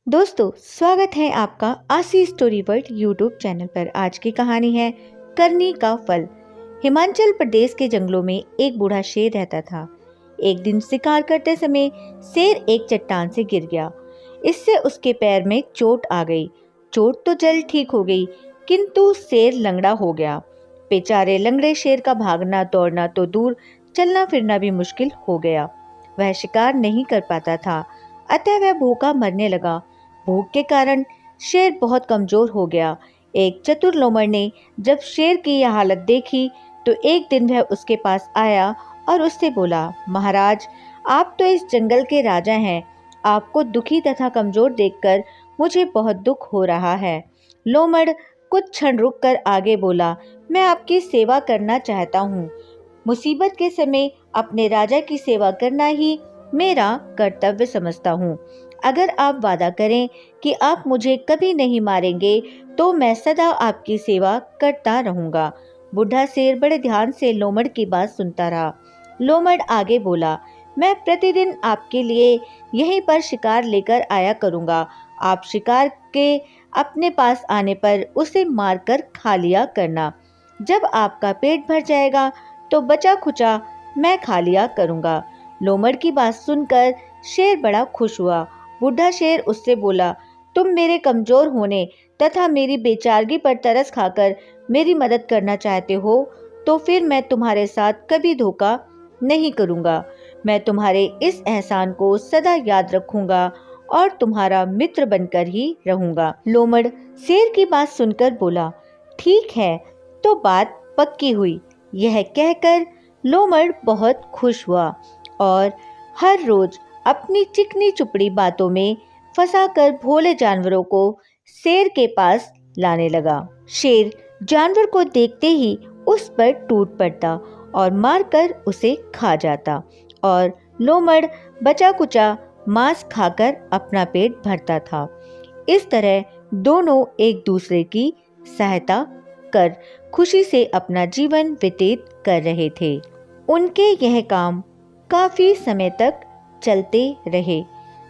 दोस्तों, स्वागत है आपका आशी स्टोरी वर्ल्ड यूट्यूब चैनल पर। आज की कहानी है करनी का फल। हिमाचल प्रदेश के जंगलों में एक बूढ़ा शेर रहता था। एक दिन शिकार करते समय शेर एक चट्टान से गिर गया। इससे उसके पैर में चोट आ गई। चोट तो जल्द ठीक हो गई, किंतु शेर लंगड़ा हो गया। बेचारे लंगड़े शेर का भागना दौड़ना तो दूर, चलना फिरना भी मुश्किल हो गया। वह शिकार नहीं कर पाता था, अतः वह भूखा मरने लगा। भूख के कारण शेर बहुत कमजोर हो गया। एक चतुर लोमड़ ने जब शेर की यह हालत देखी तो एक दिन वह उसके पास आया और उससे बोला, महाराज, आप तो इस जंगल के राजा हैं। आपको दुखी तथा कमजोर देखकर मुझे बहुत दुख हो रहा है। लोमड़ कुछ क्षण रुककर आगे बोला, मैं आपकी सेवा करना चाहता हूँ। मुसीबत के समय अपने राजा की सेवा करना ही मेरा कर्तव्य समझता हूँ। अगर आप वादा करें कि आप मुझे कभी नहीं मारेंगे तो मैं सदा आपकी सेवा करता रहूंगा। बूढ़ा शेर बड़े ध्यान से लोमड़ की बात सुनता रहा। लोमड़ आगे बोला, मैं प्रतिदिन आपके लिए यहीं पर शिकार लेकर आया करूंगा। आप शिकार के अपने पास आने पर उसे मारकर खा लिया करना। जब आपका पेट भर जाएगा तो बचा खुचा मैं खा लिया करूंगा। लोमड़ की बात सुनकर शेर बड़ा खुश हुआ। बूढ़ा शेर उससे बोला, तुम मेरे कमजोर होने तथा मेरी बेचारगी पर तरस खाकर मेरी मदद करना चाहते हो, तो फिर मैं तुम्हारे साथ कभी धोखा नहीं करूंगा। मैं तुम्हारे इस एहसान को सदा याद रखूंगा और तुम्हारा मित्र बनकर ही रहूंगा। लोमड़ शेर की बात सुनकर बोला, ठीक है, तो बात पक्की हुई। यह कहकर लोमड़ बहुत खुश हुआ और हर रोज अपनी चिकनी चुपड़ी बातों में फंसाकर भोले जानवरों को शेर के पास लाने लगा। शेर जानवर को देखते ही उस पर टूट पड़ता और मारकर उसे खा जाता और लोमड़ बचा कुचा मांस खाकर अपना पेट भरता था। इस तरह दोनों एक दूसरे की सहायता कर खुशी से अपना जीवन व्यतीत कर रहे थे। उनके यह काम काफी समय तक चलते रहे।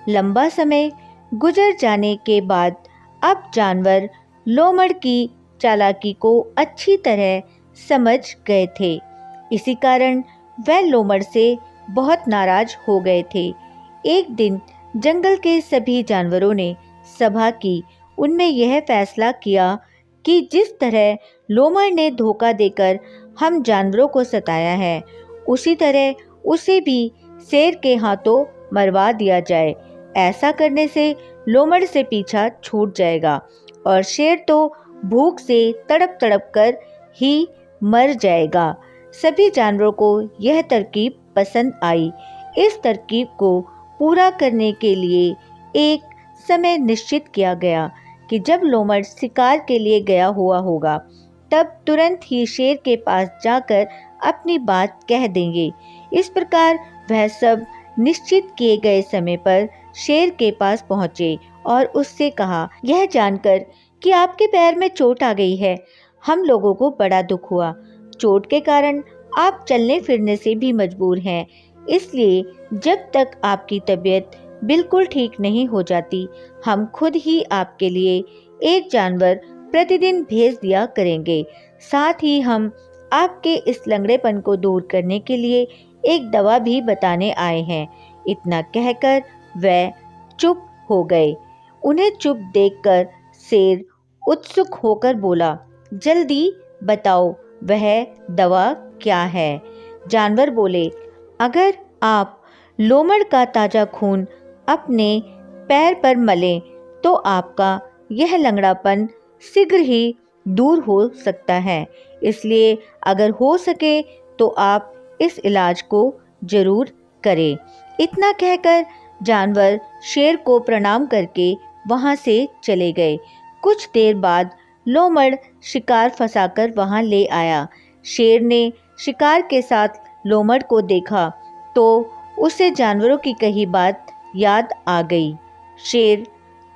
लंबा समय गुजर जाने के बाद अब जानवर लोमड़ की चालाकी को अच्छी तरह समझ गए थे। इसी कारण वह लोमड़ से बहुत नाराज हो गए थे। एक दिन जंगल के सभी जानवरों ने सभा की। उनमें यह फैसला किया कि जिस तरह लोमड़ ने धोखा देकर हम जानवरों को सताया है, उसी तरह उसे भी शेर के हाथों मरवा दिया जाए। ऐसा करने से लोमड़ से पीछा छूट जाएगा और शेर तो भूख से तड़प तड़प कर ही मर जाएगा। सभी जानवरों को यह तरकीब पसंद आई। इस तरकीब को पूरा करने के लिए एक समय निश्चित किया गया कि जब लोमड़ शिकार के लिए गया हुआ होगा, तब तुरंत ही शेर के पास जाकर अपनी बात कह देंगे। इस प्रकार वह सब निश्चित किए गए समय पर शेर के पास पहुंचे और उससे कहा, यह जानकर कि आपके पैर में चोट आ गई है, हम लोगों को बड़ा दुख हुआ। चोट के कारण आप चलने फिरने से भी मजबूर हैं, इसलिए जब तक आपकी तबीयत बिल्कुल ठीक नहीं हो जाती, हम खुद ही आपके लिए एक जानवर प्रतिदिन भेज दिया करेंगे। साथ ही हम आपके इस लंगड़ेपन को दूर करने के लिए एक दवा भी बताने आए हैं। इतना कहकर वह चुप हो गए। उन्हें चुप देखकर शेर उत्सुक होकर बोला, जल्दी बताओ, वह दवा क्या है? जानवर बोले, अगर आप लोमड़ का ताजा खून अपने पैर पर मलें तो आपका यह लंगड़ापन शीघ्र ही दूर हो सकता है। इसलिए अगर हो सके तो आप इस इलाज को जरूर करें। इतना कहकर जानवर शेर को प्रणाम करके वहां से चले गए। कुछ देर बाद लोमड़ शिकार फंसाकर वहां ले आया। शेर ने शिकार के साथ लोमड़ को देखा तो उसे जानवरों की कही बात याद आ गई। शेर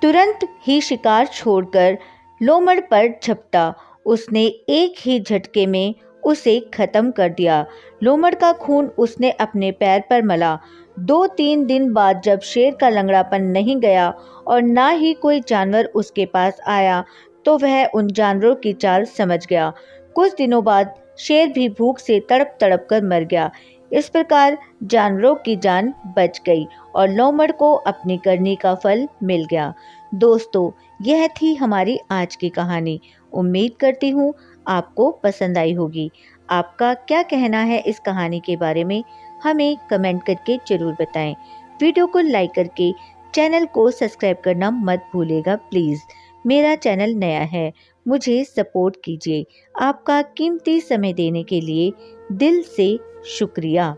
तुरंत ही शिकार छोड़कर लोमड़ पर झपटा। उसने एक ही झटके में उसे खत्म कर दिया। लोमड़ का खून उसने अपने पैर पर मला। 2-3 दिन बाद जब शेर का लंगड़ापन नहीं गया और ना ही कोई जानवर उसके पास आया, तो वह उन जानवरों की चाल समझ गया। कुछ दिनों बाद शेर भी भूख से तड़प तड़प कर मर गया। इस प्रकार जानवरों की जान बच गई और लोमड़ को अपनी करनी का फल मिल गया। दोस्तों, यह थी हमारी आज की कहानी। उम्मीद करती हूँ आपको पसंद आई होगी। आपका क्या कहना है इस कहानी के बारे में, हमें कमेंट करके जरूर बताएं। वीडियो को लाइक करके चैनल को सब्सक्राइब करना मत भूलिएगा प्लीज़। मेरा चैनल नया है, मुझे सपोर्ट कीजिए। आपका कीमती समय देने के लिए दिल से शुक्रिया।